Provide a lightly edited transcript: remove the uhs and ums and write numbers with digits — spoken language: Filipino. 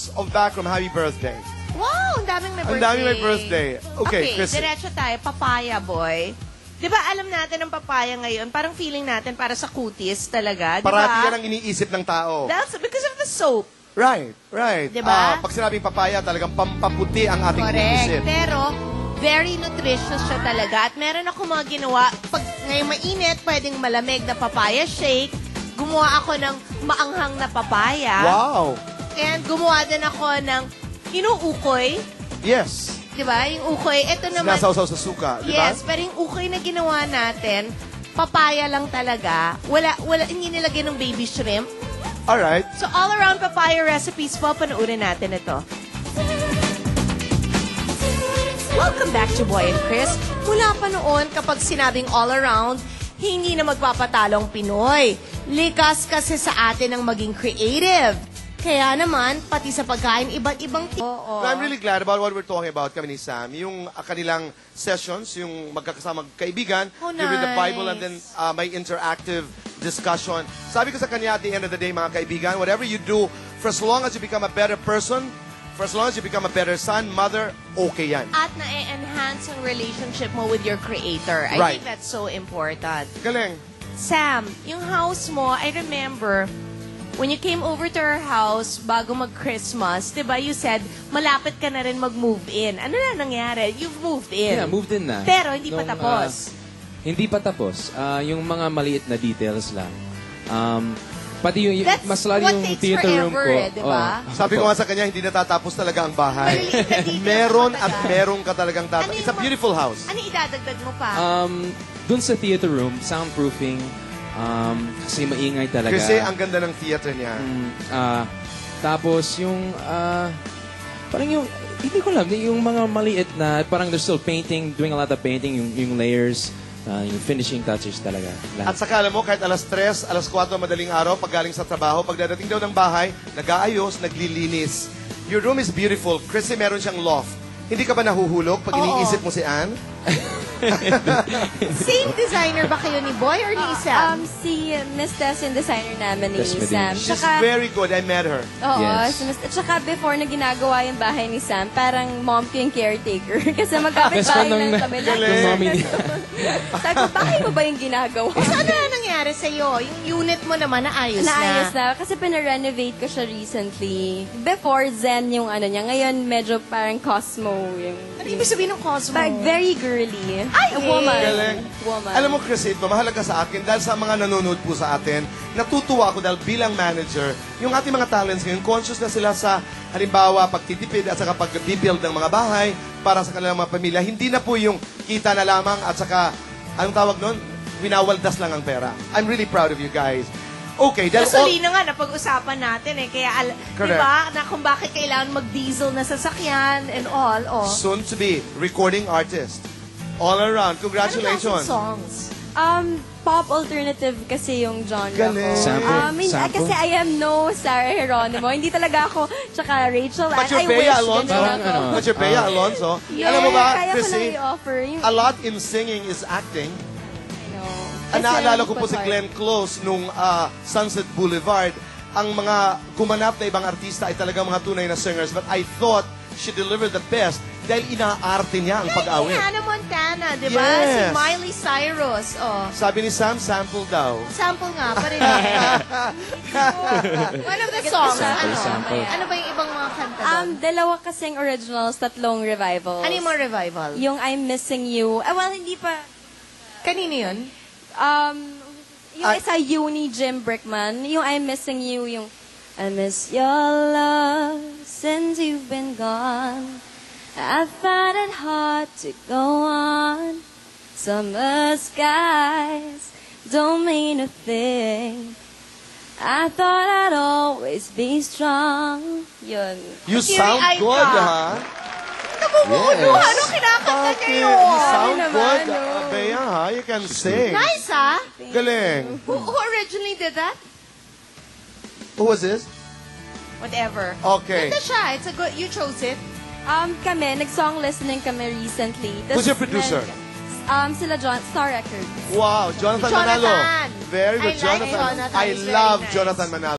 lots of backroom. Happy birthday. Wow, ang daming may birthday. Ang daming may birthday. Okay, Chris. Diretso tayo. Papaya, boy. Di ba alam natin ang papaya ngayon? Parang feeling natin para sa kutis talaga. Di ba? Parati yan ang iniisip ng tao. That's because of the soap. Right. Di ba? Pag sinabing papaya, talagang pampaputi ang ating Correct. iniisip. Pero, very nutritious siya talaga. At meron ako mga ginawa. Pag ngayong mainit, pwedeng malamig na papaya shake. Gumawa ako ng maanghang na papaya. Wow. And gumawa din ako ng inuukoy. Yes. Diba? Yung ukoy. Ito naman. Sinasawsaw sa suka, di ba? Yes, pero yung ukoy na ginawa natin, papaya lang talaga. Hindi nilagyan ng baby shrimp. Alright. So, all-around papaya recipes po, panoorin natin ito. Welcome back to Boy and Chris. Mula pa noon, kapag sinabing all-around, hindi na magpapatalong Pinoy. Likas kasi sa atin ang maging creative. Kaya naman, pati sa pagkain, iba't ibang I'm really glad about what we're talking about kami ni Sam. Yung kanilang sessions, yung magkakasamang kaibigan, you read the Bible and then may interactive discussion. Sabi ko sa kanya at the end of the day, mga kaibigan, whatever you do, for as long as you become a better person, for as long as you become a better son, mother, okay yan. At na-enhance ang relationship mo with your creator. I think that's so important. Galing. Sam, yung house mo, I remember, when you came over to our house bago mag-Christmas, diba, you said, malapit ka na rin mag-move in. Ano na nangyari? You've moved in. Yeah, moved in na. Pero hindi pa tapos. Hindi pa tapos. Yung mga maliit na details lang. Pati yung, mas lalo yung theater room ko. Diba? Sabi ko nga sa kanya, hindi natatapos talaga ang bahay. Meron at meron ka talagang tatapos. It's a beautiful house. Ano idadagdag mo pa? Dun sa theater room, soundproofing, kasi maingay talaga. Kasi ang ganda ng theater niya. Tapos yung, parang yung, hindi ko alam, yung mga maliit na, parang they're still painting, doing a lot of painting, yung layers, yung finishing touches talaga. At Lahat. saka alam mo, kahit alas 3, alas 4 madaling araw, pag galing sa trabaho, pagdadating daw ng bahay, nag-aayos, naglilinis. Your room is beautiful. Chrissy, meron siyang loft. Hindi ka ba nahuhulog pag iniisip mo si Anne? Same designer ba kayo ni Boy or ni Sam? Si Miss Tess yung designer namin ni Tess Sam. She's very good. I met her. Oo, Yes. si Miss Tess. Tsaka before na ginagawa yung bahay ni Sam, parang mom ko yung caretaker. Kasi magkapit Best friend bahay lang kami. ng mommy niya. Sabi ko, bakit mo ba yung ginagawa? So, ano na nangyari sa'yo? Yung unit mo naman, naayos na. Naayos na. Kasi pinarenovate ko siya recently. Before, Zen yung ano niya. Ngayon, medyo parang Cosmo yung... Ano ibig sabihin ng Cosmo? Like, very girly. Ay, A woman. Galing. Woman. Alam mo, Chris, ito, mahalaga sa akin dahil sa mga nanonood po sa atin, natutuwa ako dahil bilang manager, yung ating mga talents ngayon, conscious na sila sa, halimbawa, pagtitipid at saka pag-build ng mga bahay para sa kanilang mga pamilya. Hindi na po yung kita na lamang at saka, anong tawag nun? Winawaldas lang ang pera. I'm really proud of you guys. Okay, dahil Gasolina nga, napag-usapan natin eh. Kaya, Correct. diba, na kung bakit kailangan mag-diesel na sasakyan and all. Oh. soon to be recording artist. All around. Ano Congratulations. klaseng songs? Pop alternative kasi yung genre Galing. ko. Sample? Sample? Kasi I am no Sarah Geronimo. Hindi talaga ako, tsaka Rachel But Ann. your I Bea wish Alonso, ganun ako. but your Bea Alonso, Yeah, alam mo ba, kaya ko lang Chrissy, i-offer. a lot in singing is acting. Kasi Naalala ko po hindi si pa Glenn Close nung Sunset Boulevard. Ang mga gumanap na ibang artista ay talagang mga tunay na singers. But I thought she delivered the best dahil inaarte niya ang pag-awit. Hannah Montana, di ba? Yes. Si Miley Cyrus. Oh. Sabi ni Sam, sample daw. Sample nga, parinig. One of the songs, Sample. ano ba yung ibang mga kanta doon? Dalawa kasing originals, tatlong revivals. Ano yung mga revival? Yung I'm Missing You. Well, hindi pa. Kanino yun? Yung isa Uni Jim Brickman. Yung I'm Missing You, yung I miss your love since you've been gone. I find it hard to go on. Summer skies don't mean a thing. I thought I'd always be strong. Yun. You sound Teary-eyed good, ka. ha? Namumuno, Yes. ano kinakanta Bakit? niyo? You sound naman, good, no? Bea, ha? You can sing. Nice, ha? Galing. Who originally did that? Who was this? Whatever. Okay. Ganda siya. It's a good, you chose it. Kami, nag-song listening kami recently. Who's your producer? Sila Star Records. Wow, Jonathan Jonathan. Manalo. Very good, I like Jonathan. Jonathan. I He's very love nice. Jonathan Manalo.